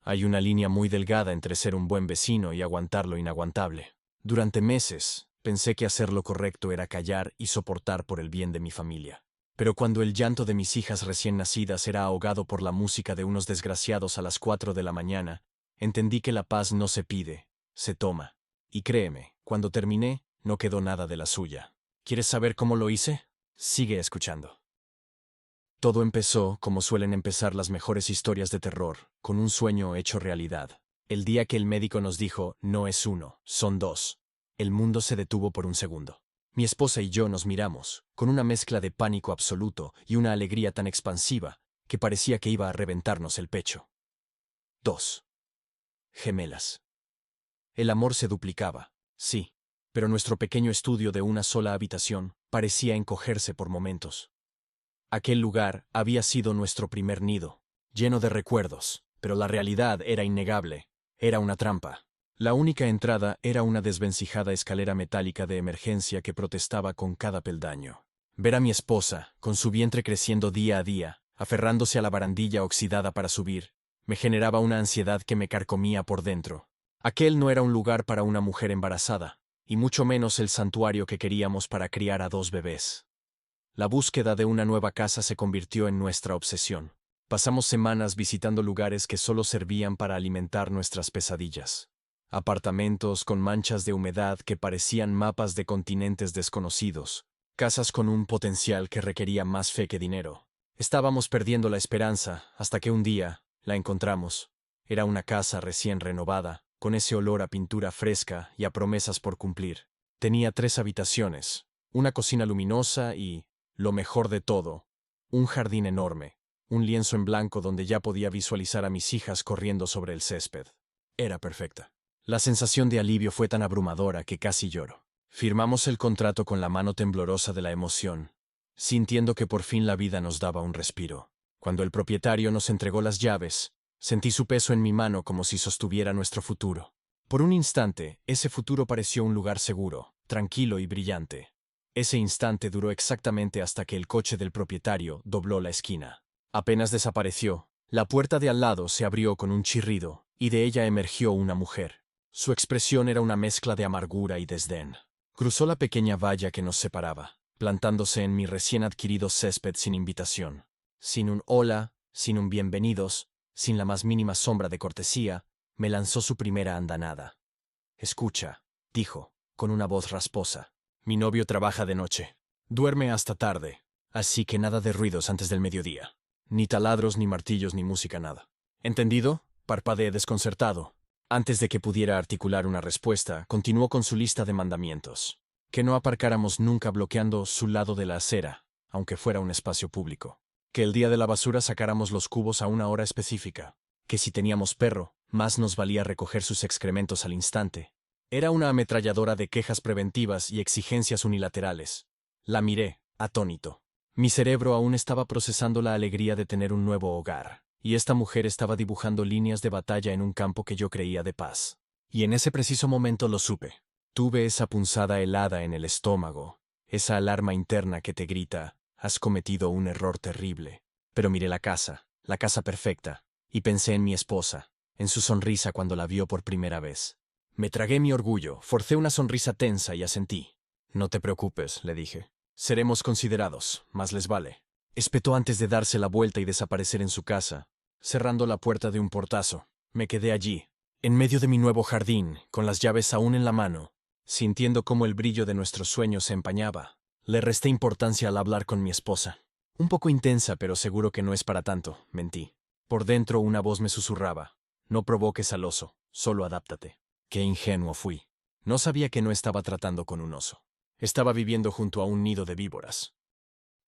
Hay una línea muy delgada entre ser un buen vecino y aguantar lo inaguantable. Durante meses, pensé que hacer lo correcto era callar y soportar por el bien de mi familia. Pero cuando el llanto de mis hijas recién nacidas era ahogado por la música de unos desgraciados a las 4 de la mañana, entendí que la paz no se pide, se toma. Y créeme, cuando terminé, no quedó nada de la suya. ¿Quieres saber cómo lo hice? Sigue escuchando. Todo empezó, como suelen empezar las mejores historias de terror, con un sueño hecho realidad. El día que el médico nos dijo, no es uno, son dos. El mundo se detuvo por un segundo. Mi esposa y yo nos miramos, con una mezcla de pánico absoluto y una alegría tan expansiva, que parecía que iba a reventarnos el pecho. 2. Gemelas. El amor se duplicaba, sí, pero nuestro pequeño estudio de una sola habitación parecía encogerse por momentos. Aquel lugar había sido nuestro primer nido, lleno de recuerdos, pero la realidad era innegable, era una trampa. La única entrada era una desvencijada escalera metálica de emergencia que protestaba con cada peldaño. Ver a mi esposa, con su vientre creciendo día a día, aferrándose a la barandilla oxidada para subir, me generaba una ansiedad que me carcomía por dentro. Aquel no era un lugar para una mujer embarazada, y mucho menos el santuario que queríamos para criar a 2 bebés. La búsqueda de una nueva casa se convirtió en nuestra obsesión. Pasamos semanas visitando lugares que solo servían para alimentar nuestras pesadillas. Apartamentos con manchas de humedad que parecían mapas de continentes desconocidos. Casas con un potencial que requería más fe que dinero. Estábamos perdiendo la esperanza hasta que un día la encontramos. Era una casa recién renovada, con ese olor a pintura fresca y a promesas por cumplir. Tenía 3 habitaciones, una cocina luminosa y, lo mejor de todo, un jardín enorme, un lienzo en blanco donde ya podía visualizar a mis hijas corriendo sobre el césped. Era perfecta. La sensación de alivio fue tan abrumadora que casi lloro. Firmamos el contrato con la mano temblorosa de la emoción, sintiendo que por fin la vida nos daba un respiro. Cuando el propietario nos entregó las llaves, sentí su peso en mi mano como si sostuviera nuestro futuro. Por un instante, ese futuro pareció un lugar seguro, tranquilo y brillante. Ese instante duró exactamente hasta que el coche del propietario dobló la esquina. Apenas desapareció, la puerta de al lado se abrió con un chirrido, y de ella emergió una mujer. Su expresión era una mezcla de amargura y desdén. Cruzó la pequeña valla que nos separaba, plantándose en mi recién adquirido césped sin invitación. Sin un hola, sin un bienvenidos, sin la más mínima sombra de cortesía, me lanzó su primera andanada. «Escucha», dijo, con una voz rasposa. «Mi novio trabaja de noche. Duerme hasta tarde, así que nada de ruidos antes del mediodía. Ni taladros, ni martillos, ni música, nada. ¿Entendido?», parpadeé desconcertado. Antes de que pudiera articular una respuesta, continuó con su lista de mandamientos. Que no aparcáramos nunca bloqueando su lado de la acera, aunque fuera un espacio público. Que el día de la basura sacáramos los cubos a una hora específica. Que si teníamos perro, más nos valía recoger sus excrementos al instante. Era una ametralladora de quejas preventivas y exigencias unilaterales. La miré, atónito. Mi cerebro aún estaba procesando la alegría de tener un nuevo hogar, y esta mujer estaba dibujando líneas de batalla en un campo que yo creía de paz. Y en ese preciso momento lo supe. Tuve esa punzada helada en el estómago, esa alarma interna que te grita, has cometido un error terrible. Pero miré la casa perfecta, y pensé en mi esposa, en su sonrisa cuando la vio por primera vez. Me tragué mi orgullo, forcé una sonrisa tensa y asentí. «No te preocupes», le dije. «Seremos considerados, más les vale». Espetó antes de darse la vuelta y desaparecer en su casa, cerrando la puerta de un portazo. Me quedé allí, en medio de mi nuevo jardín, con las llaves aún en la mano, sintiendo cómo el brillo de nuestro sueño se empañaba. Le resté importancia al hablar con mi esposa. Un poco intensa, pero seguro que no es para tanto, mentí. Por dentro una voz me susurraba. «No provoques al oso, solo adáptate». Qué ingenuo fui. No sabía que no estaba tratando con un oso. Estaba viviendo junto a un nido de víboras.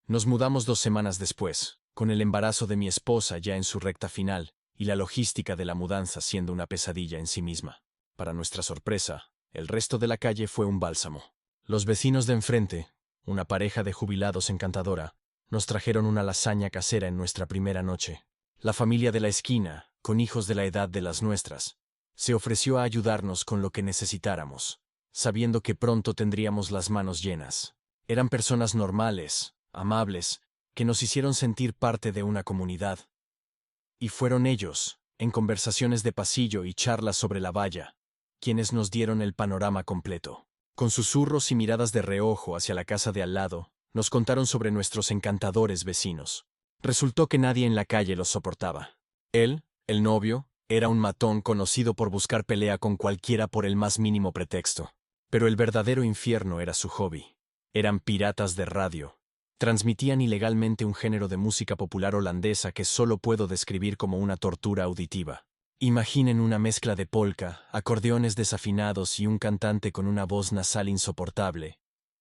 Nos mudamos 2 semanas después, con el embarazo de mi esposa ya en su recta final y la logística de la mudanza siendo una pesadilla en sí misma. Para nuestra sorpresa, el resto de la calle fue un bálsamo. Los vecinos de enfrente, una pareja de jubilados encantadora, nos trajeron una lasaña casera en nuestra primera noche. La familia de la esquina, con hijos de la edad de las nuestras, se ofreció a ayudarnos con lo que necesitáramos, sabiendo que pronto tendríamos las manos llenas. Eran personas normales, amables, que nos hicieron sentir parte de una comunidad. Y fueron ellos, en conversaciones de pasillo y charlas sobre la valla, quienes nos dieron el panorama completo. Con susurros y miradas de reojo hacia la casa de al lado, nos contaron sobre nuestros encantadores vecinos. Resultó que nadie en la calle los soportaba. Él, el novio, era un matón conocido por buscar pelea con cualquiera por el más mínimo pretexto. Pero el verdadero infierno era su hobby. Eran piratas de radio. Transmitían ilegalmente un género de música popular holandesa que solo puedo describir como una tortura auditiva. Imaginen una mezcla de polka, acordeones desafinados y un cantante con una voz nasal insoportable.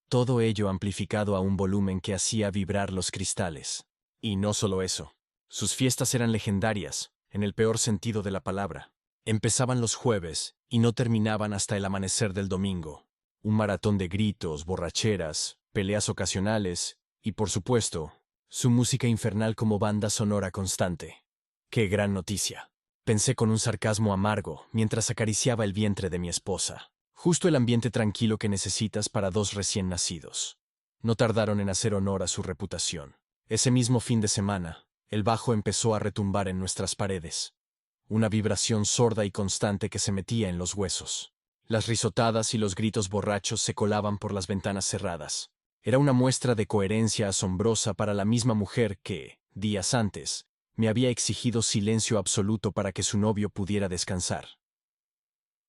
Todo ello amplificado a un volumen que hacía vibrar los cristales. Y no solo eso. Sus fiestas eran legendarias, en el peor sentido de la palabra. Empezaban los jueves y no terminaban hasta el amanecer del domingo. Un maratón de gritos, borracheras, peleas ocasionales y, por supuesto, su música infernal como banda sonora constante. ¡Qué gran noticia! Pensé con un sarcasmo amargo mientras acariciaba el vientre de mi esposa. Justo el ambiente tranquilo que necesitas para dos recién nacidos. No tardaron en hacer honor a su reputación. Ese mismo fin de semana, el bajo empezó a retumbar en nuestras paredes. Una vibración sorda y constante que se metía en los huesos. Las risotadas y los gritos borrachos se colaban por las ventanas cerradas. Era una muestra de coherencia asombrosa para la misma mujer que, días antes, me había exigido silencio absoluto para que su novio pudiera descansar.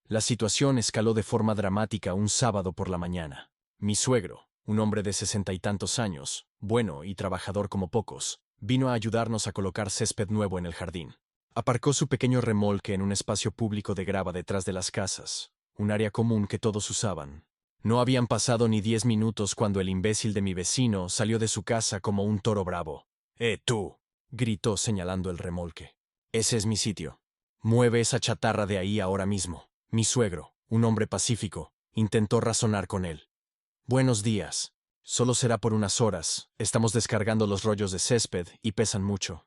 La situación escaló de forma dramática un sábado por la mañana. Mi suegro, un hombre de 60 y tantos años, bueno y trabajador como pocos, vino a ayudarnos a colocar césped nuevo en el jardín. Aparcó su pequeño remolque en un espacio público de grava detrás de las casas, un área común que todos usaban. No habían pasado ni 10 minutos cuando el imbécil de mi vecino salió de su casa como un toro bravo. Tú! Gritó señalando el remolque. Ese es mi sitio. Mueve esa chatarra de ahí ahora mismo. Mi suegro, un hombre pacífico, intentó razonar con él. Buenos días. Solo será por unas horas. Estamos descargando los rollos de césped y pesan mucho.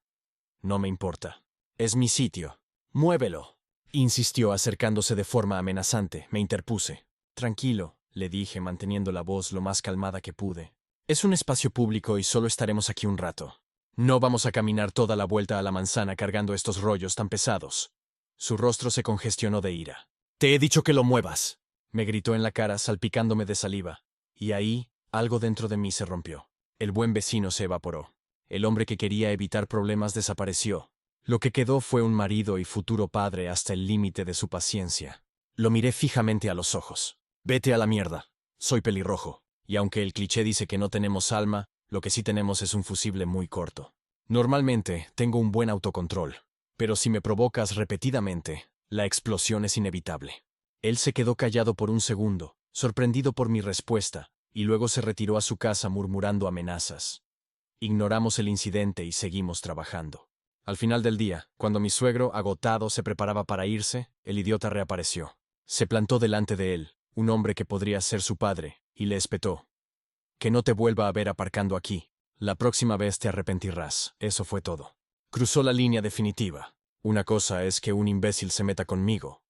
No me importa. Es mi sitio. Muévelo. Insistió acercándose de forma amenazante. Me interpuse. Tranquilo, le dije manteniendo la voz lo más calmada que pude. Es un espacio público y solo estaremos aquí un rato. No vamos a caminar toda la vuelta a la manzana cargando estos rollos tan pesados. Su rostro se congestionó de ira. Te he dicho que lo muevas, me gritó en la cara salpicándome de saliva. Y ahí, algo dentro de mí se rompió. El buen vecino se evaporó. El hombre que quería evitar problemas desapareció. Lo que quedó fue un marido y futuro padre hasta el límite de su paciencia. Lo miré fijamente a los ojos. Vete a la mierda. Soy pelirrojo. Y aunque el cliché dice que no tenemos alma, lo que sí tenemos es un fusible muy corto. Normalmente tengo un buen autocontrol, pero si me provocas repetidamente, la explosión es inevitable. Él se quedó callado por un segundo, sorprendido por mi respuesta, y luego se retiró a su casa murmurando amenazas. Ignoramos el incidente y seguimos trabajando. Al final del día, cuando mi suegro, agotado, se preparaba para irse, el idiota reapareció. Se plantó delante de él, un hombre que podría ser su padre, y le espetó. Que no te vuelva a ver aparcando aquí. La próxima vez te arrepentirás. Eso fue todo. Cruzó la línea definitiva. Una cosa es que un imbécil se meta conmigo,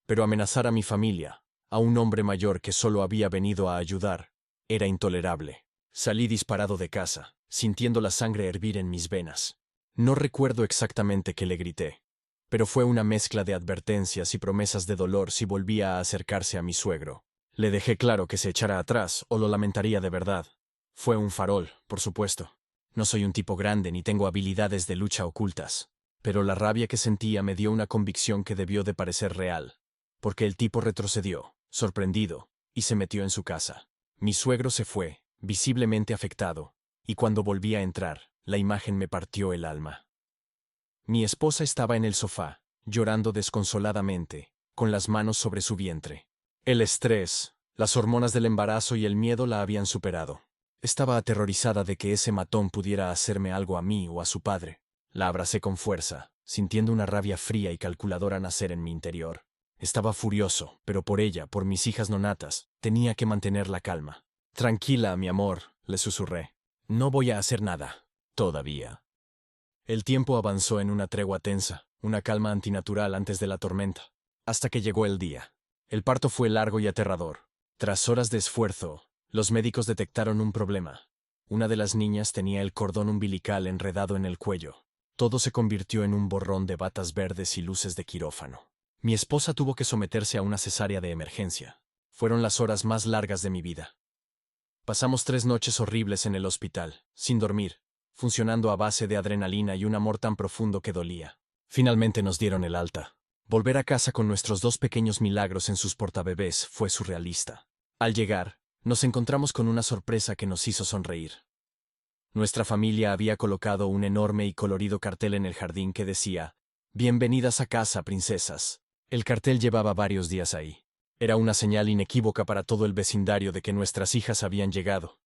pero amenazar a mi familia, a un hombre mayor que solo había venido a ayudar, era intolerable. Salí disparado de casa, sintiendo la sangre hervir en mis venas. No recuerdo exactamente qué le grité, pero fue una mezcla de advertencias y promesas de dolor si volvía a acercarse a mi suegro. Le dejé claro que se echara atrás o lo lamentaría de verdad. Fue un farol, por supuesto. No soy un tipo grande ni tengo habilidades de lucha ocultas. Pero la rabia que sentía me dio una convicción que debió de parecer real. Porque el tipo retrocedió, sorprendido, y se metió en su casa. Mi suegro se fue, visiblemente afectado, y cuando volví a entrar, la imagen me partió el alma. Mi esposa estaba en el sofá, llorando desconsoladamente, con las manos sobre su vientre. El estrés, las hormonas del embarazo y el miedo la habían superado. Estaba aterrorizada de que ese matón pudiera hacerme algo a mí o a su padre. La abracé con fuerza, sintiendo una rabia fría y calculadora nacer en mi interior. Estaba furioso, pero por ella, por mis hijas nonatas, tenía que mantener la calma. Tranquila, mi amor, le susurré. No voy a hacer nada. Todavía. El tiempo avanzó en una tregua tensa, una calma antinatural antes de la tormenta, hasta que llegó el día. El parto fue largo y aterrador. Tras horas de esfuerzo, los médicos detectaron un problema. Una de las niñas tenía el cordón umbilical enredado en el cuello. Todo se convirtió en un borrón de batas verdes y luces de quirófano. Mi esposa tuvo que someterse a una cesárea de emergencia. Fueron las horas más largas de mi vida. Pasamos 3 noches horribles en el hospital, sin dormir, funcionando a base de adrenalina y un amor tan profundo que dolía. Finalmente nos dieron el alta. Volver a casa con nuestros 2 pequeños milagros en sus portabebés fue surrealista. Al llegar, nos encontramos con una sorpresa que nos hizo sonreír. Nuestra familia había colocado un enorme y colorido cartel en el jardín que decía: «Bienvenidas a casa, princesas». El cartel llevaba varios días ahí. Era una señal inequívoca para todo el vecindario de que nuestras hijas habían llegado.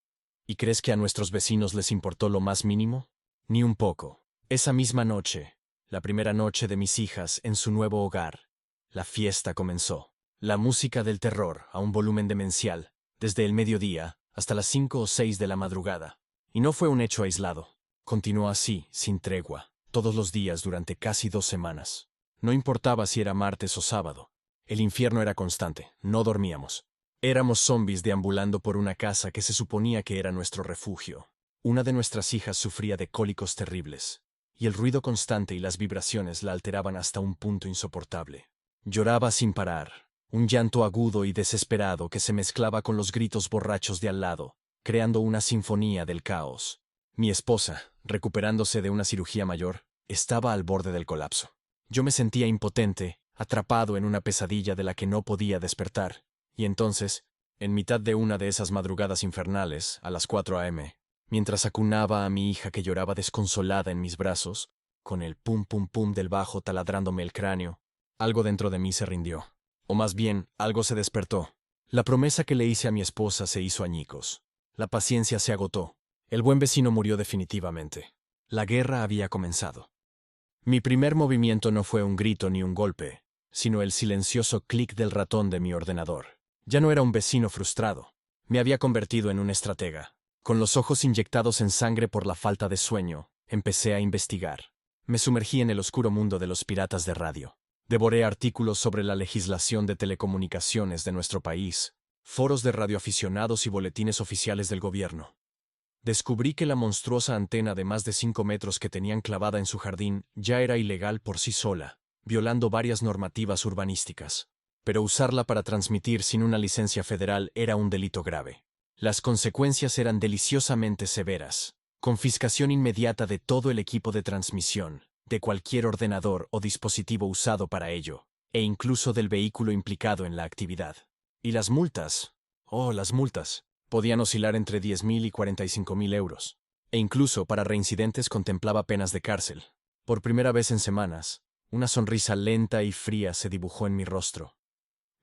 ¿Y crees que a nuestros vecinos les importó lo más mínimo? Ni un poco. Esa misma noche, la primera noche de mis hijas en su nuevo hogar, la fiesta comenzó. La música del terror a un volumen demencial, desde el mediodía hasta las 5 o 6 de la madrugada. Y no fue un hecho aislado. Continuó así, sin tregua, todos los días durante casi 2 semanas. No importaba si era martes o sábado. El infierno era constante, no dormíamos. Éramos zombies deambulando por una casa que se suponía que era nuestro refugio. Una de nuestras hijas sufría de cólicos terribles, y el ruido constante y las vibraciones la alteraban hasta un punto insoportable. Lloraba sin parar, un llanto agudo y desesperado que se mezclaba con los gritos borrachos de al lado, creando una sinfonía del caos. Mi esposa, recuperándose de una cirugía mayor, estaba al borde del colapso. Yo me sentía impotente, atrapado en una pesadilla de la que no podía despertar, y entonces, en mitad de una de esas madrugadas infernales, a las 4 a.m., mientras acunaba a mi hija que lloraba desconsolada en mis brazos, con el pum pum pum del bajo taladrándome el cráneo, algo dentro de mí se rindió. O más bien, algo se despertó. La promesa que le hice a mi esposa se hizo añicos. La paciencia se agotó. El buen vecino murió definitivamente. La guerra había comenzado. Mi primer movimiento no fue un grito ni un golpe, sino el silencioso clic del ratón de mi ordenador. Ya no era un vecino frustrado. Me había convertido en un estratega. Con los ojos inyectados en sangre por la falta de sueño, empecé a investigar. Me sumergí en el oscuro mundo de los piratas de radio. Devoré artículos sobre la legislación de telecomunicaciones de nuestro país, foros de radioaficionados y boletines oficiales del gobierno. Descubrí que la monstruosa antena de más de 5 metros que tenían clavada en su jardín ya era ilegal por sí sola, violando varias normativas urbanísticas. Pero usarla para transmitir sin una licencia federal era un delito grave. Las consecuencias eran deliciosamente severas. Confiscación inmediata de todo el equipo de transmisión, de cualquier ordenador o dispositivo usado para ello, e incluso del vehículo implicado en la actividad. Y las multas, las multas, podían oscilar entre 10.000 y 45.000 euros, e incluso para reincidentes contemplaba penas de cárcel. Por primera vez en semanas, una sonrisa lenta y fría se dibujó en mi rostro.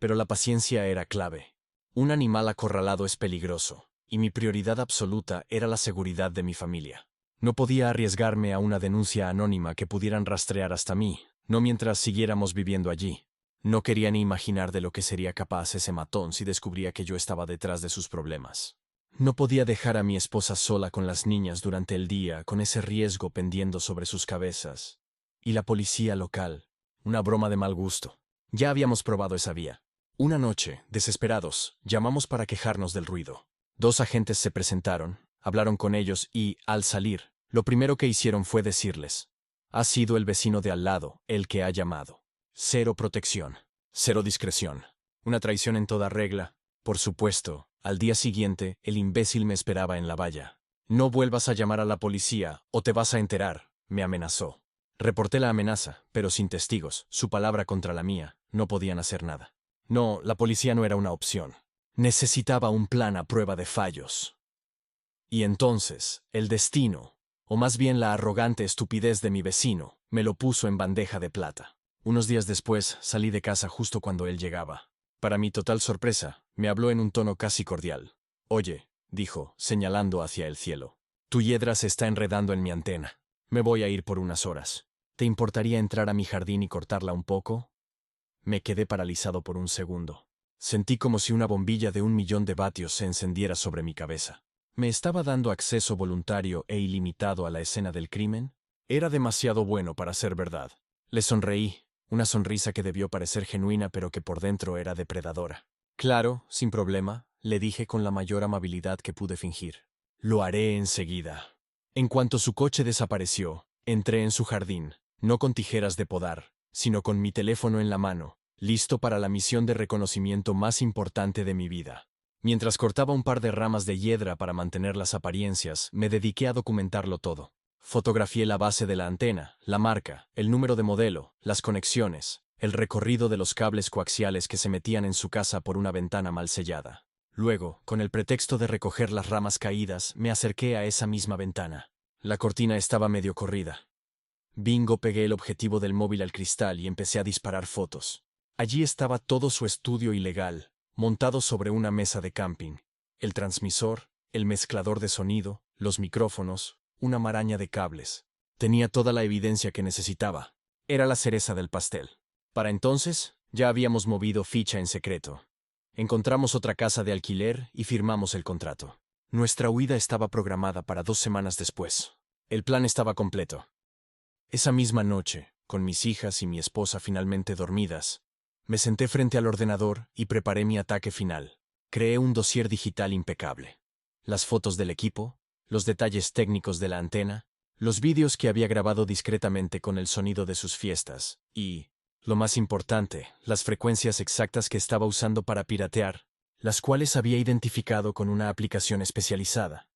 Pero la paciencia era clave. Un animal acorralado es peligroso, y mi prioridad absoluta era la seguridad de mi familia. No podía arriesgarme a una denuncia anónima que pudieran rastrear hasta mí, no mientras siguiéramos viviendo allí. No quería ni imaginar de lo que sería capaz ese matón si descubría que yo estaba detrás de sus problemas. No podía dejar a mi esposa sola con las niñas durante el día, con ese riesgo pendiendo sobre sus cabezas. Y la policía local, una broma de mal gusto. Ya habíamos probado esa vía. Una noche, desesperados, llamamos para quejarnos del ruido. 2 agentes se presentaron, hablaron con ellos y, al salir, lo primero que hicieron fue decirles: «Ha sido el vecino de al lado el que ha llamado. 0 protección, 0 discreción. Una traición en toda regla». Por supuesto, al día siguiente, el imbécil me esperaba en la valla. «No vuelvas a llamar a la policía, o te vas a enterar», me amenazó. Reporté la amenaza, pero sin testigos, su palabra contra la mía, no podían hacer nada. No, la policía no era una opción. Necesitaba un plan a prueba de fallos. Y entonces, el destino, o más bien la arrogante estupidez de mi vecino, me lo puso en bandeja de plata. Unos días después, salí de casa justo cuando él llegaba. Para mi total sorpresa, me habló en un tono casi cordial. «Oye», dijo, señalando hacia el cielo, «tu hiedra se está enredando en mi antena. Me voy a ir por unas horas. ¿Te importaría entrar a mi jardín y cortarla un poco?» Me quedé paralizado por un segundo. Sentí como si una bombilla de 1.000.000 de vatios se encendiera sobre mi cabeza. ¿Me estaba dando acceso voluntario e ilimitado a la escena del crimen? Era demasiado bueno para ser verdad. Le sonreí, una sonrisa que debió parecer genuina pero que por dentro era depredadora. «Claro, sin problema», le dije con la mayor amabilidad que pude fingir. «Lo haré enseguida». En cuanto su coche desapareció, Entré en su jardín, no con tijeras de podar, sino con mi teléfono en la mano, listo para la misión de reconocimiento más importante de mi vida. Mientras cortaba un par de ramas de hiedra para mantener las apariencias, me dediqué a documentarlo todo. Fotografié la base de la antena, la marca, el número de modelo, las conexiones, el recorrido de los cables coaxiales que se metían en su casa por una ventana mal sellada. Luego, con el pretexto de recoger las ramas caídas, me acerqué a esa misma ventana. La cortina estaba medio corrida. Bingo, pegué el objetivo del móvil al cristal y empecé a disparar fotos. Allí estaba todo su estudio ilegal, montado sobre una mesa de camping. El transmisor, el mezclador de sonido, los micrófonos, una maraña de cables. Tenía toda la evidencia que necesitaba. Era la cereza del pastel. Para entonces, ya habíamos movido ficha en secreto. Encontramos otra casa de alquiler y firmamos el contrato. Nuestra huida estaba programada para 2 semanas después. El plan estaba completo. Esa misma noche, con mis hijas y mi esposa finalmente dormidas, me senté frente al ordenador y preparé mi ataque final. Creé un dossier digital impecable. Las fotos del equipo, los detalles técnicos de la antena, los vídeos que había grabado discretamente con el sonido de sus fiestas y, lo más importante, las frecuencias exactas que estaba usando para piratear, las cuales había identificado con una aplicación especializada.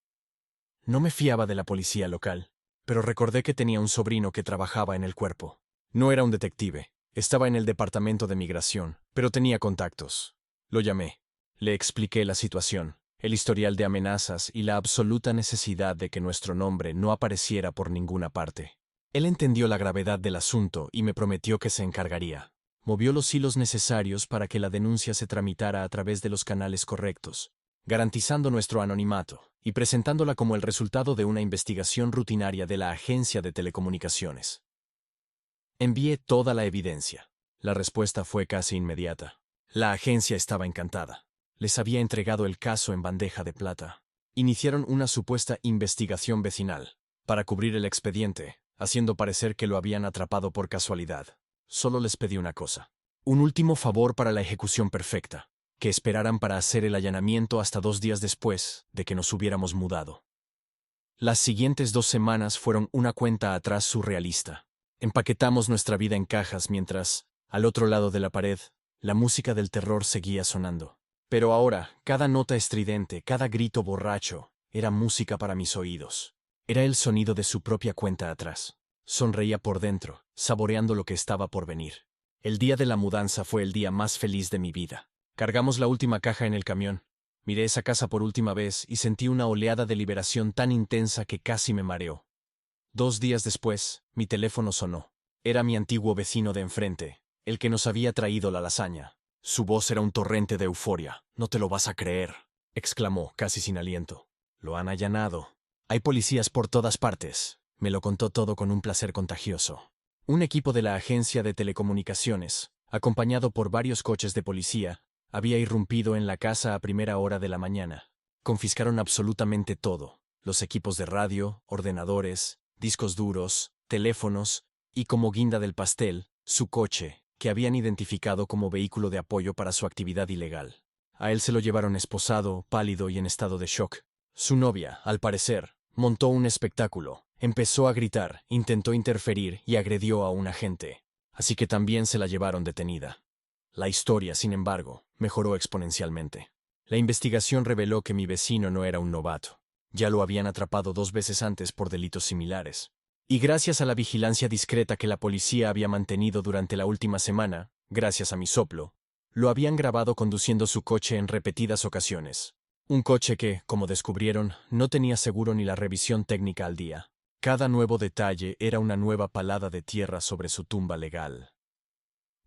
No me fiaba de la policía local, pero recordé que tenía un sobrino que trabajaba en el cuerpo. No era un detective, estaba en el departamento de migración, pero tenía contactos. Lo llamé. Le expliqué la situación, el historial de amenazas y la absoluta necesidad de que nuestro nombre no apareciera por ninguna parte. Él entendió la gravedad del asunto y me prometió que se encargaría. Movió los hilos necesarios para que la denuncia se tramitara a través de los canales correctos, garantizando nuestro anonimato y presentándola como el resultado de una investigación rutinaria de la Agencia de Telecomunicaciones. Envié toda la evidencia. La respuesta fue casi inmediata. La agencia estaba encantada. Les había entregado el caso en bandeja de plata. Iniciaron una supuesta investigación vecinal para cubrir el expediente, haciendo parecer que lo habían atrapado por casualidad. Solo les pedí una cosa. Un último favor para la ejecución perfecta. Que esperaran para hacer el allanamiento hasta 2 días después de que nos hubiéramos mudado. Las siguientes 2 semanas fueron una cuenta atrás surrealista. Empaquetamos nuestra vida en cajas mientras, al otro lado de la pared, la música del terror seguía sonando. Pero ahora, cada nota estridente, cada grito borracho, era música para mis oídos. Era el sonido de su propia cuenta atrás. Sonreía por dentro, saboreando lo que estaba por venir. El día de la mudanza fue el día más feliz de mi vida. Cargamos la última caja en el camión. Miré esa casa por última vez y sentí una oleada de liberación tan intensa que casi me mareó. 2 días después, mi teléfono sonó. Era mi antiguo vecino de enfrente, el que nos había traído la lasaña. Su voz era un torrente de euforia. «No te lo vas a creer», exclamó, casi sin aliento. «Lo han allanado. Hay policías por todas partes». Me lo contó todo con un placer contagioso. Un equipo de la Agencia de Telecomunicaciones, acompañado por varios coches de policía, había irrumpido en la casa a primera hora de la mañana. Confiscaron absolutamente todo: los equipos de radio, ordenadores, discos duros, teléfonos y, como guinda del pastel, su coche, que habían identificado como vehículo de apoyo para su actividad ilegal. A él se lo llevaron esposado, pálido y en estado de shock. Su novia, al parecer, montó un espectáculo, empezó a gritar, intentó interferir y agredió a un agente, así que también se la llevaron detenida. La historia, sin embargo, mejoró exponencialmente. La investigación reveló que mi vecino no era un novato. Ya lo habían atrapado 2 veces antes por delitos similares. Y gracias a la vigilancia discreta que la policía había mantenido durante la última semana, gracias a mi soplo, lo habían grabado conduciendo su coche en repetidas ocasiones. Un coche que, como descubrieron, no tenía seguro ni la revisión técnica al día. Cada nuevo detalle era una nueva palada de tierra sobre su tumba legal.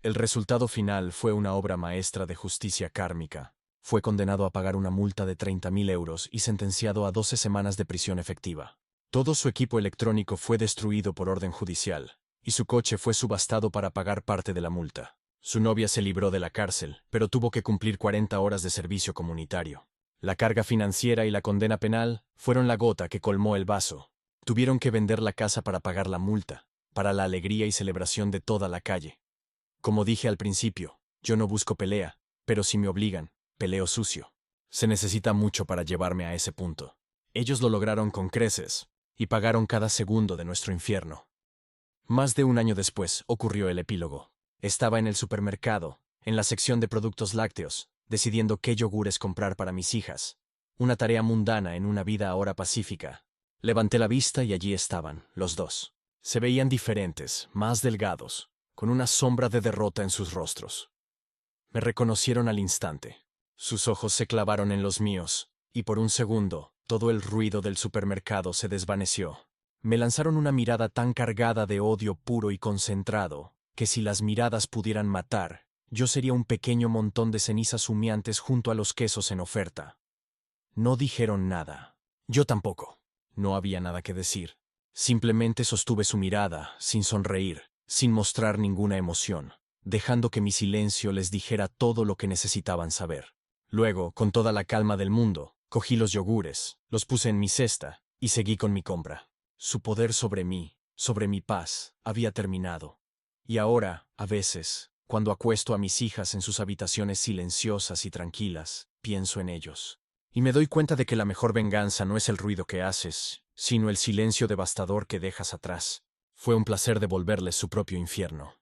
El resultado final fue una obra maestra de justicia kármica. Fue condenado a pagar una multa de 30.000 euros y sentenciado a 12 semanas de prisión efectiva. Todo su equipo electrónico fue destruido por orden judicial, y su coche fue subastado para pagar parte de la multa. Su novia se libró de la cárcel, pero tuvo que cumplir 40 horas de servicio comunitario. La carga financiera y la condena penal fueron la gota que colmó el vaso. Tuvieron que vender la casa para pagar la multa, para la alegría y celebración de toda la calle. Como dije al principio, yo no busco pelea, pero si me obligan, peleo sucio. Se necesita mucho para llevarme a ese punto. Ellos lo lograron con creces, y pagaron cada segundo de nuestro infierno. Más de un año después ocurrió el epílogo. Estaba en el supermercado, en la sección de productos lácteos, decidiendo qué yogures comprar para mis hijas. Una tarea mundana en una vida ahora pacífica. Levanté la vista y allí estaban, los dos. Se veían diferentes, más delgados, con una sombra de derrota en sus rostros. Me reconocieron al instante. Sus ojos se clavaron en los míos, y por un segundo, todo el ruido del supermercado se desvaneció. Me lanzaron una mirada tan cargada de odio puro y concentrado, que si las miradas pudieran matar, yo sería un pequeño montón de cenizas humeantes junto a los quesos en oferta. No dijeron nada. Yo tampoco. No había nada que decir. Simplemente sostuve su mirada, sin sonreír, sin mostrar ninguna emoción, dejando que mi silencio les dijera todo lo que necesitaban saber. Luego, con toda la calma del mundo, cogí los yogures, los puse en mi cesta y seguí con mi compra. Su poder sobre mí, sobre mi paz, había terminado. Y ahora, a veces, cuando acuesto a mis hijas en sus habitaciones silenciosas y tranquilas, pienso en ellos. Y me doy cuenta de que la mejor venganza no es el ruido que haces, sino el silencio devastador que dejas atrás. Fue un placer devolverles su propio infierno.